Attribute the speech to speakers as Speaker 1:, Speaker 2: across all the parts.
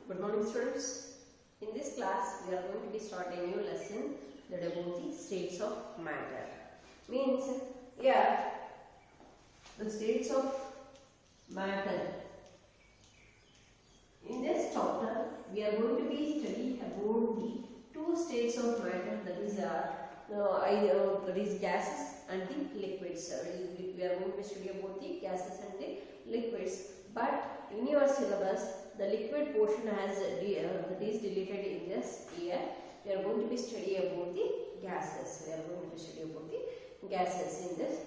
Speaker 1: Good morning, students. In this class, we are going to be starting a new lesson that about the states of matter. Means here the states of matter. In this chapter, we are going to be studying about the two states of matter, that is gases and the liquids. We are going to study about the gases and the liquids. But in your syllabus, the liquid portion has that is deleted in this year. We are going to be studying about the gases. We are going to be studying about the gases in this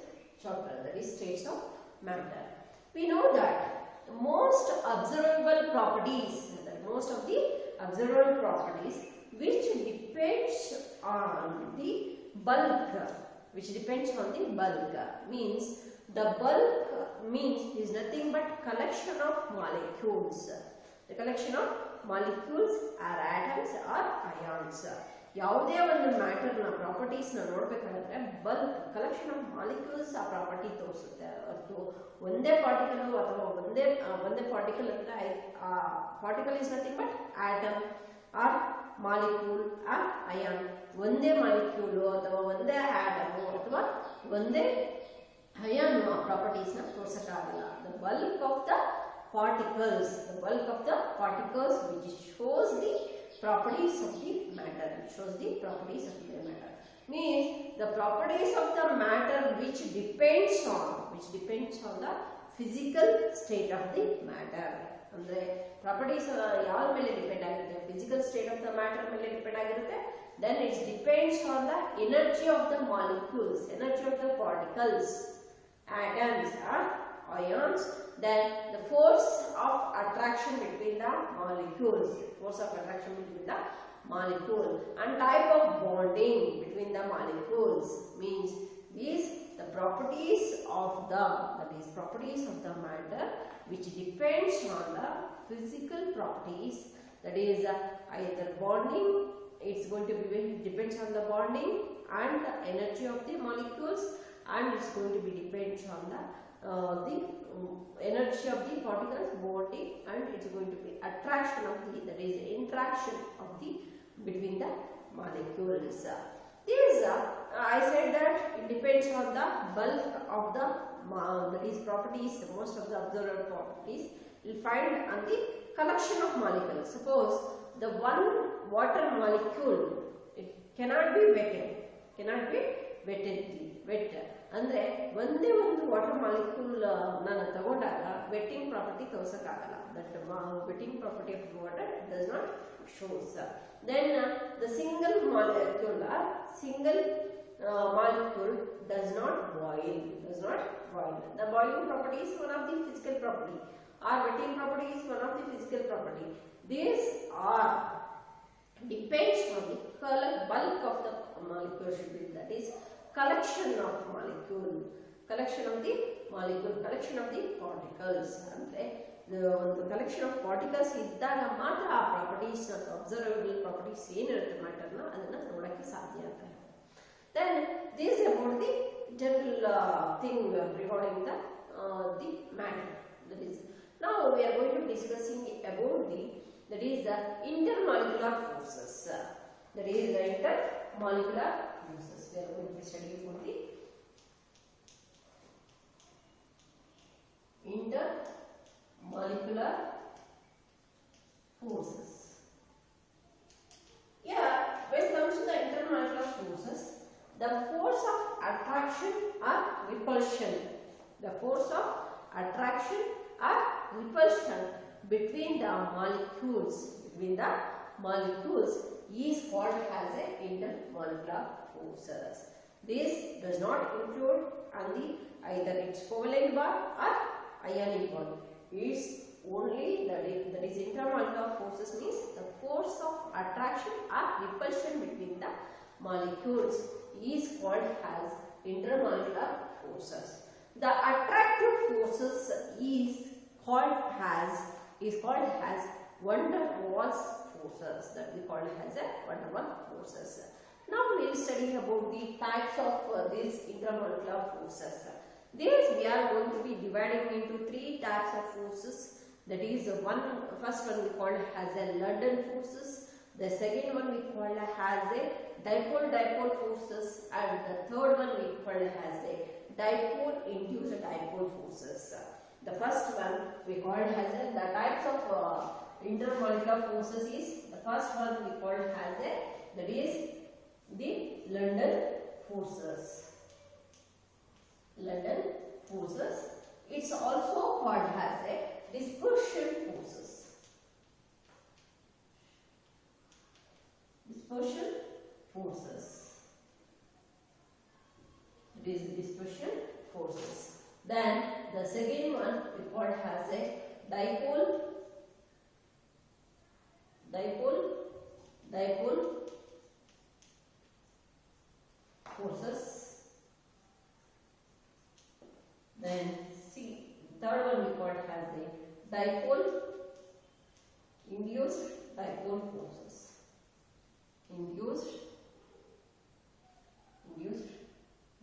Speaker 1: chapter, that is states of matter. We know that most observable properties, which depends on the bulk, means the bulk means is nothing but collection of molecules. The collection of molecules are atoms or ions. ಯಾವುದೇ ಒಂದು matter ನ properties ನ ನೋಡಬೇಕಾದ್ರೆ bulk collection of molecules ಆ property ತೋರಿಸುತ್ತೆ. ಅಥವಾ ಒಂದೇ particle ಅಥವಾ ಒಂದೇ ಪಾರ್ಟಿಕಲ್ ಅಂದ್ರೆ ಆ particle is nothing but atom or molecule or ion. ಒಂದೇ ಮಾಲಿಕ್ಯೂಲ್ ಅಥವಾ ಒಂದೇ ಆಟಮ್ ಅಥವಾ ಒಂದೇ ಅಯಾನ್ ಪ್ರಾಪರ್ಟೀಸ್ ನ ತೋರಿಸಕ್ಕಾಗಲ್ಲ. The bulk of the particles which shows the properties of the matter, means the properties of the matter which depends on the physical state of the matter. ಅಂದ್ರೆ properties ಯಾವ ಮೇಲೆ depend ಆಗುತ್ತೆ? Physical state of the matter ಮೇಲೆ depend ಆಗಿರುತ್ತೆ. Then it depends on the energy of the molecules, energy of the particles, atoms or ions. Then the force of attraction between the molecules, and type of bonding between the molecules, means these the properties of the matter which depends on the physical properties, that is either bonding, it's going to be depends on the bonding and the energy of the molecules, and it's going to be depends on the energy of the particles bonding, and it's going to be attraction of the, that is interaction of the between the molecules. This I said that it depends on the bulk of the that is properties. Most of the observed properties will find on the collection of molecules. Suppose the one water molecule, it cannot be wet. ಅಂದ್ರೆ ಒಂದೇ ಒಂದು water molecule ನಾನು ತಗೊಂಡಾಗ wetting property ತೋರಿಸಕ್ಕಾಗಲ್ಲ. That wetting property of water does not shows. Then the single molecule does not boil. The boiling property is one of the physical property, or wetting property is one of the physical property. These are depends on the bulk of the molecule should be, that is collection of the particles. ಅಂದ್ರೆ ಒಂದು collection of particles ಇದ್ದಾಗ ಮಾತ್ರ ಆ properties observable properties ಏನಿರುತ್ತೆ ಮ್ಯಾಟರ್ನ ಅದನ್ನ ನೋಡಕ್ಕೆ ಸಾಧ್ಯ ಆಗ್ತದೆ. Then this is about the general thing regarding the matter. That is, now we are going to discussing about the intermolecular forces. We are going to be studying about the intermolecular forces. Yeah, when it comes to the intermolecular forces, the force of attraction or repulsion, between the molecules is called as a intermolecular forces. This does not include either its covalent bond or ionic bond. It's only that is intermolecular forces means the force of attraction or repulsion between the molecules is called as intermolecular forces. The attractive forces is called as van der Waals forces, that we call it as a van der Waals forces. Now we will study about the types of these intermolecular forces. These we are going to be dividing into three types of forces. That is first one we call as a London forces. The second one we call as a Dipole-Dipole forces, and the third one we call as a Dipole-induced dipole forces. The first one we call as a, the types of intermolecular forces is, the first one we call as a, that is the London forces. London forces. It's also called as a dispersion forces. Dispersion forces. It is dispersion forces. Then the second one we call as a dipole forces. Then third one we call as a dipole-induced dipole forces. Induced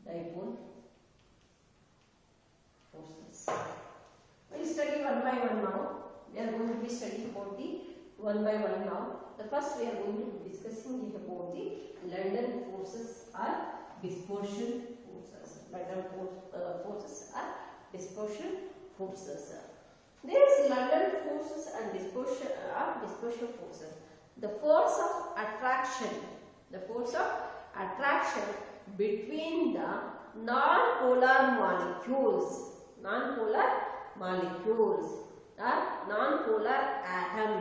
Speaker 1: dipole forces. We will study one by one now. We are going to be studying about the one by one now. The first we are going to be discussing about the London forces or dispersion forces. London forces are dispersion forces. These London forces and dispersion are dispersion forces. The force of attraction between the non-polar molecules or non-polar atoms.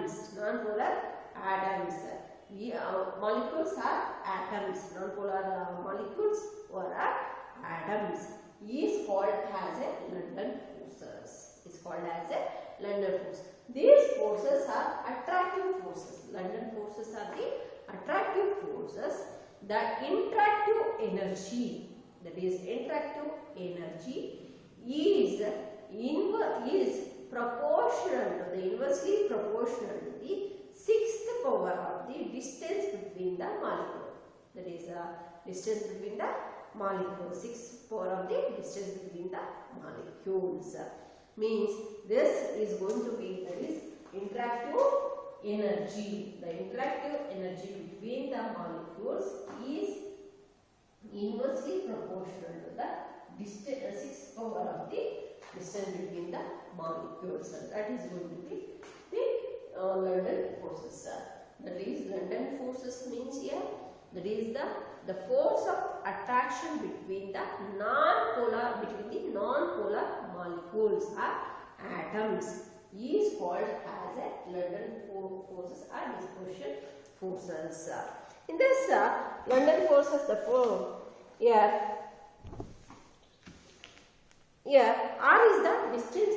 Speaker 1: Molecules are atoms. Non-polar molecules or atoms is called as a London forces. It's called as a London force. These forces are attractive forces. London forces are the attractive forces. The interactive energy, that is interactive energy, is proportional to the inversely proportional to the sixth power of the distance between the molecule. That is distance between the molecules. Sixth power of the distance between the molecules. Means this is going to be, that is interactive energy. The interactive energy between the molecules is inversely proportional to the sixth power of the distance between the molecules. That is going to be the London forces. That is London forces means here, that is the force of attraction between the non-polar molecules or atoms is called as a London forces or dispersion forces. In this London forces, the R is the distance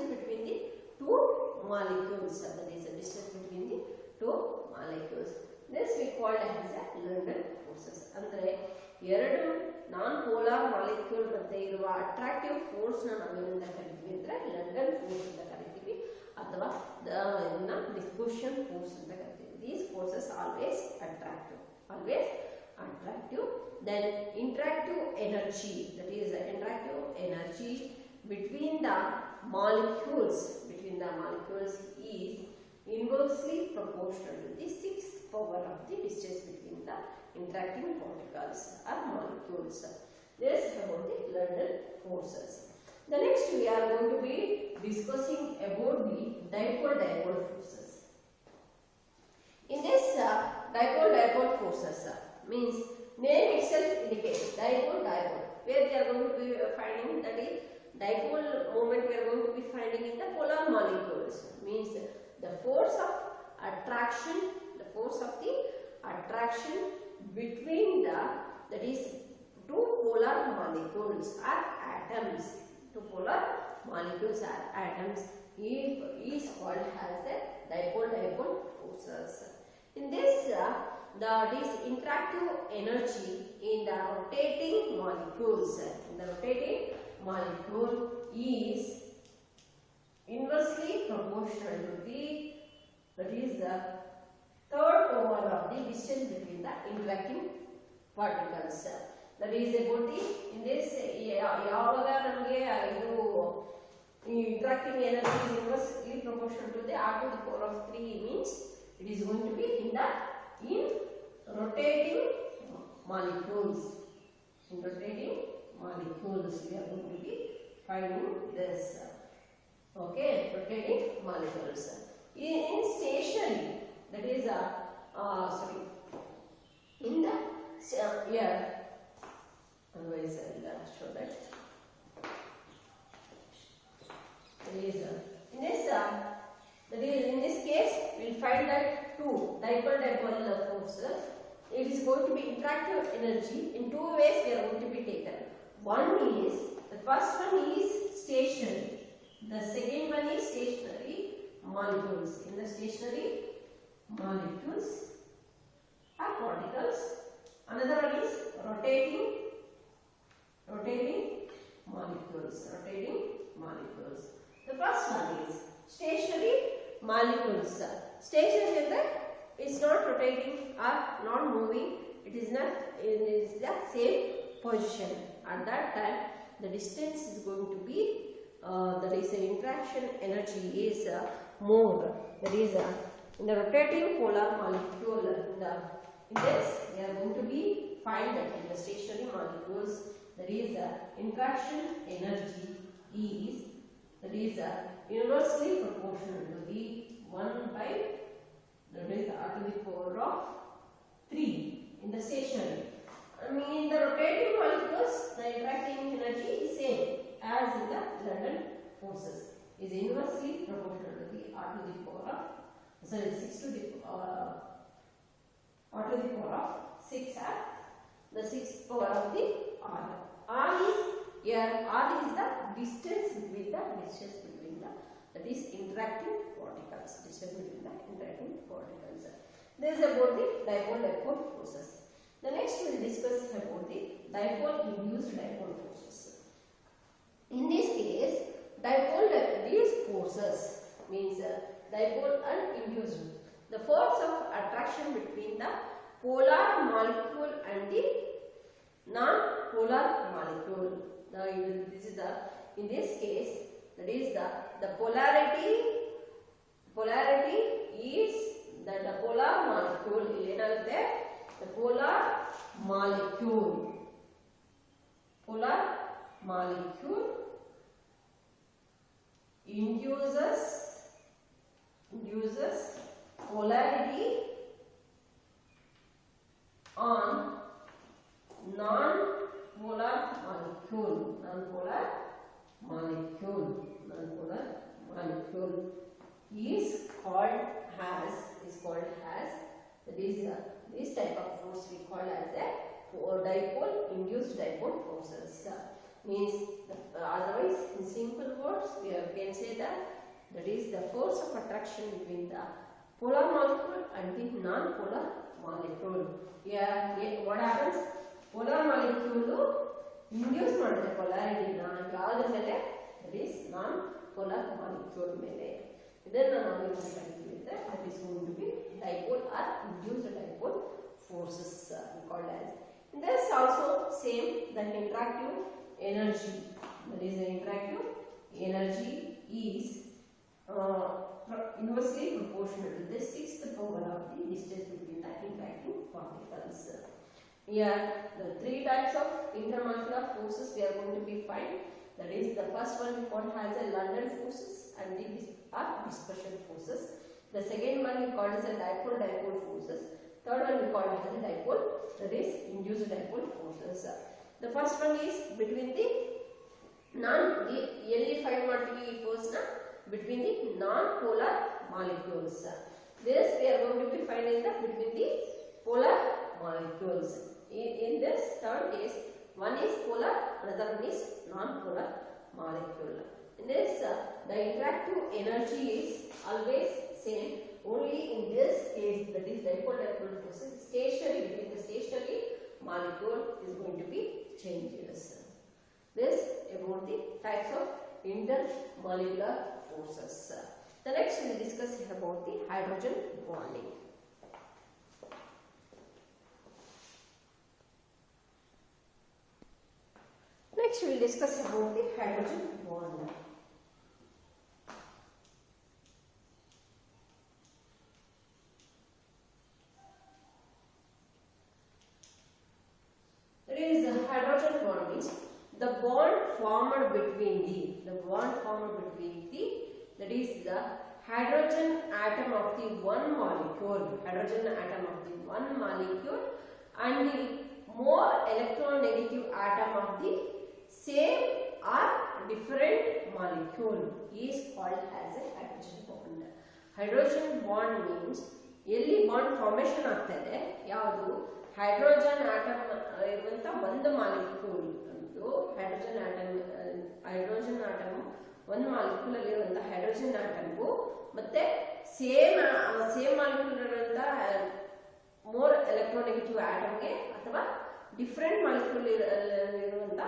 Speaker 1: between the two molecules. That is the distance between the two molecules. This we call as a London forces. ಅಂದರೆ ಎರಡು non polar molecule ಮಧ್ಯೆ ಇರುವ attractive force ನಾವೇನಂತ ಕರಿತೀವಿ ಅಂದ್ರೆ London force ಅಂತ ಕರಿತೀವಿ ಅಥವಾ ಇದನ್ನ ಡಿಸ್ಪರ್ಷನ್ ಫೋರ್ಸ್ ಅಂತ ಕರಿತೀವಿ. These forces always attractive. Then interactive energy, that is the interactive energy between the molecules is inversely proportional to the sixth power of the distance between the interacting particles or molecules. This is about the London forces. The next we are going to be discussing about the Dipole-Dipole forces. In this Dipole-Dipole forces means name itself indicates Dipole-Dipole. Where we are going to be finding, that is dipole moment we are going to be finding in the polar molecules. Means the force of attraction between the, that is two polar molecules or atoms. Two polar molecules or atoms is called as the Dipole-Dipole forces. In this that is interactive energy in the rotating molecules. The rotating molecule is inversely proportional to the, that is the third power of the distance between the interacting particles. That is about the, in this ಯಾವಾಗ ನಮಗೆ ಇದು interacting energy is inversely proportional to the r to the power of 3 means it is going to be in rotating molecules. In rotating molecules, we are going to be finding this. Okay, rotating molecules. In stationary, that is sorry, in the here. Otherwise, I will show that. In this case, we will find that two dipole-dipole forces. It is going to be interactive energy. In two ways we are going to be taken. The first one is stationary. The second one is stationary molecules. In the stationary molecules are particles. Another one is rotating molecules. The first one is stationary molecules. Stationary is not rotating or not moving. It is the same position. At that time, the distance is going to be that is the interaction energy is more. That is in the rotating polar molecule. In this, we are going to be find that in the stationary molecules, that is interaction energy is inversely proportional to the 1 by that is r to the power of 3 in the stationary. In the rotating molecules, the interacting energy is same as in the London forces, is inversely proportional to the r to the power of 6 to the r to the power of 6 at the 6th power of the r. R is the distance between that is interacting particles. Distance between the interacting particles. This is about the dipole-dipole forces. The next we will discuss about the dipole-induced dipole forces. In this case, these forces means dipole and induced. The force of attraction between the polar molecule and the non-polar molecule. In this case, that is the polarity is that the polar molecule the polar molecule induces polarity on non-polar molecule is called as that is this type of force we call as a dipole-induced dipole forces. Means otherwise, in simple words, we can say that is the force of attraction between the polar molecule and the non-polar molecule. Here, what happens? Polar molecule induce ಮಾಡುತ್ತೆ polarity ಯಾವುದು ಮೇಲೆ that is non-polar molecule ಮೇಲೆ. ಇದನ್ನು ನಾವು ಏನು ಕರೀತೀವಿ ಅಂದ್ರೆ that is going to be dipole or induced dipole forces called as. And this also same that interactive energy. That is the interactive energy is inversely proportional to the 6th power of the distance between the interacting particles. Here, the three types of intermolecular forces we are going to be find. That is the first one we call as a London forces and these are dispersion forces. The second one we call as a dipole-dipole forces. Third one we call as a dipole, that is induced dipole forces. The first one is between the find first between the non-polar molecules. This we are going to be finding between the polar molecules. In this third case, one is polar, another one is non-polar molecule. In this, the interactive energy is always same. Only in this case, that is dipole-dipole forces, stationary between the stationary molecule is going to be changes. This about the types of intermolecular forces. The next we will discuss about the hydrogen bonding. Next we will discuss about the hydrogen bond. formed between the that is the hydrogen atom of the one molecule, and the more electronegative atom of the same or different molecule is called as a hydrogen bond. Hydrogen bond means ಎಲ್ಲಿ bond formation ಆಗ್ತಾ ಇದೆ, ಯಾವುದು hydrogen atom ಇರುವಂತ ಒಂದು molecule ಅಂತೂ hydrogen atom ಒಂದು molecule ಅಲ್ಲಿರುವಂತ hydrogen ಆಟಮ್ಗೂ ಮತ್ತೆ ಸೇಮ್ ಮಾಲಿಕ್ಯೂಲ್ ಇರುವಂತ ಮೋರ್ ಎಲೆಕ್ಟ್ರೋನೆಗೆಟಿವ್ ಆಟಮ್ಗೆ ಅಥವಾ ಡಿಫರೆಂಟ್ ಮಾಲಿಕ್ಯೂಲ್ ಇರುವಂತ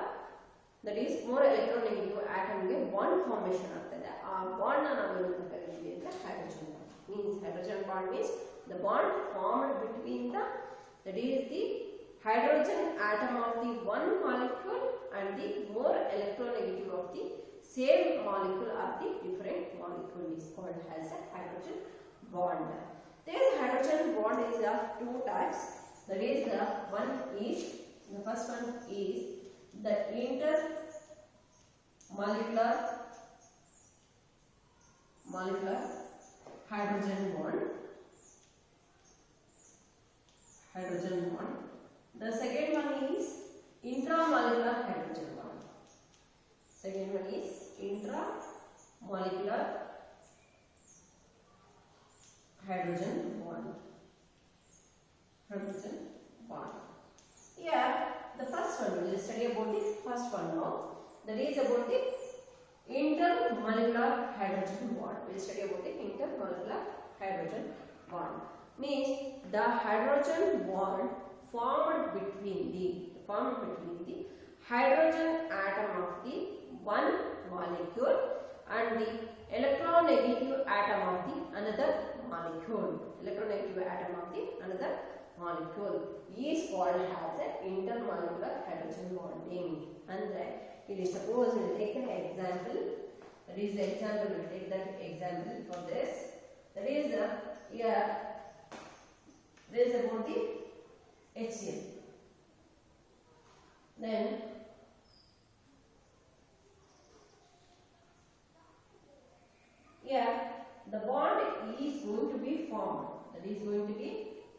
Speaker 1: ದಟ್ ಈಸ್ ಮೋರ್ ಎಲೆಕ್ಟ್ರೋನೆಗೆಟಿವ್ ಆಟಮ್ಗೆ ಬಾಂಡ್ ಫಾರ್ಮೇಷನ್ ಆಗ್ತದೆ. ಆ ಬಾಂಡ್ ನಾವು ಏನಂತ ಕರೀತೀವಿ ಅಂದ್ರೆ hydrogen bond. Means hydrogen bond means the bond formed between that is the hydrogen atom of the one molecule and the more electronegative of the same molecule or the different molecule is called as a hydrogen bond. This hydrogen bond is of two types. That is the first one is the intermolecular hydrogen bond. The second one is intramolecular hydrogen bond. Here the first one, we will study about the first one now. That is about the intermolecular hydrogen bond. We will study about the intermolecular hydrogen bond. Means the hydrogen bond formed between the hydrogen atom of the one molecule and the electronegative atom of the another molecule. Is called as an intermolecular hydrogen bonding. And suppose we will take an example. That is the example. We will take that example for this. That is here. This is about the HCl. Then here the bond is going to be formed.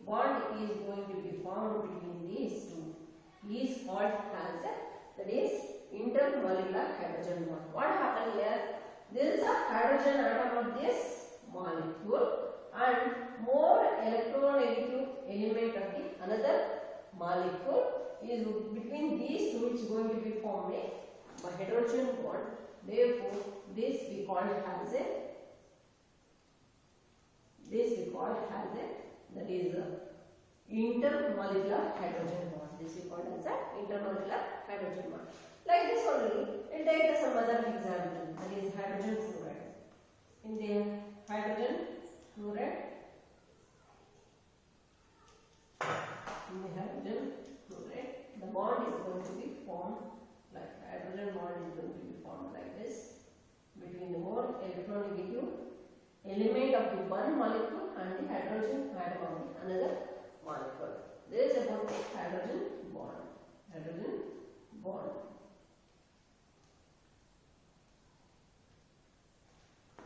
Speaker 1: Bond is going to be formed between these two. Is called as that is intermolecular hydrogen bond. What happened here? This is a hydrogen atom of this molecule and more electronegative element of the another molecule is between these two. It's going to be formed a hydrogen bond. Therefore, this we call as a that is a intermolecular hydrogen bond. This we call as a intermolecular hydrogen bond. Like this only, we'll take some other example. That is hydrogen fluoride. In the hydrogen fluoride, the bond is going to be formed like hydrogen bond is going to be formed like this between the more electronegative element of the one molecule and the hydrogen atom of the another molecule. This is about the hydrogen bond.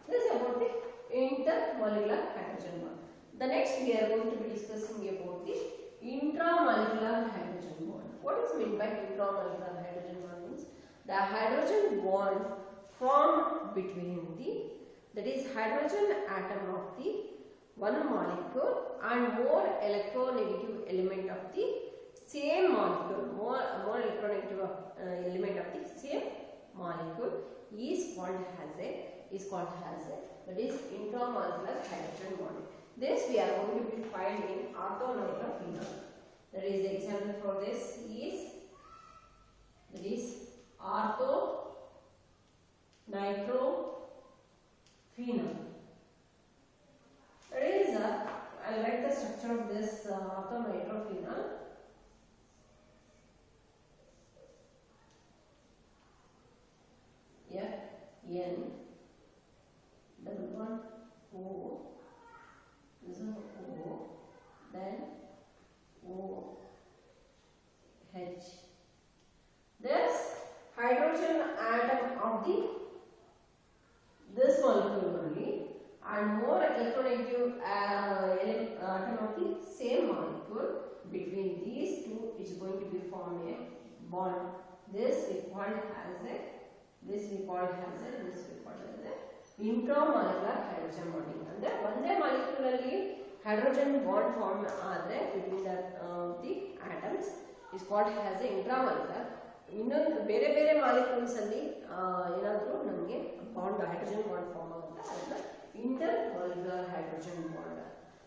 Speaker 1: This is about the intermolecular hydrogen bond. The next we are going to be discussing about the intramolecular hydrogen bond. What is meant by intramolecular hydrogen bond? Means the hydrogen bond formed between that is hydrogen atom of the one molecule and more electronegative element of the same molecule, more electronegative element of the same molecule is called as that is intramolecular hydrogen bond. This we are going to be finding orthonitrophenol. That is the example for this is orthonitrophenol. That is I like the structure of this orthonitrophenol. Yeah, N double one O. This is O, then OH. This hydrogen atom of this molecule only, and more electronegative atom of the same molecule. Between these two is going to be form a bond. This we call as a intramolecular hydrogen bonding. ಅಂದ್ರೆ ಒಂದೇ molecule ಅಲ್ಲಿ hydrogen bond form ಆದರೆ between the atoms is called as a intramolecular. ಇನ್ನೊಂದು ಬೇರೆ ಬೇರೆ molecules ಅಲ್ಲಿ ಏನಾದರೂ ನಮಗೆ ಬಾಂಡ್ hydrogen bond form ಆಗುತ್ತೆ ಅದನ್ನ intermolecular hydrogen bond.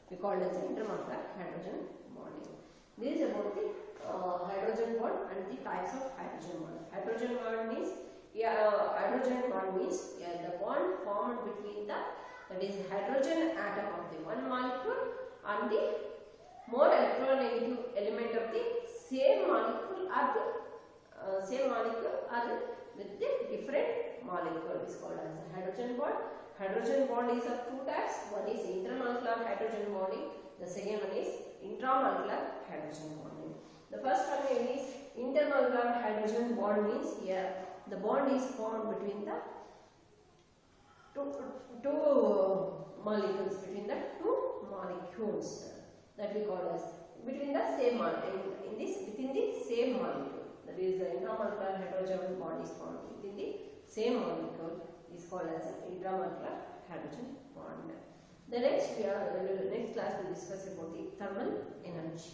Speaker 1: We call it as intermolecular hydrogen bonding. This is about the hydrogen bond and the types of hydrogen bond. Hydrogen bond means the bond formed between that is hydrogen atom of the one molecule and the more electronegative element of the same molecule with the different molecule is called as a hydrogen bond. Hydrogen bond is of two types. One is intermolecular hydrogen bonding. The second one is intramolecular hydrogen bonding. The first one is intermolecular hydrogen bond means here the bond is formed between the two molecules that we call as between the same molecule within the same molecule. That is the intramolecular hydrogen bond is formed within the same molecule is called as an intramolecular hydrogen bond. The next class we discuss about the thermal energy.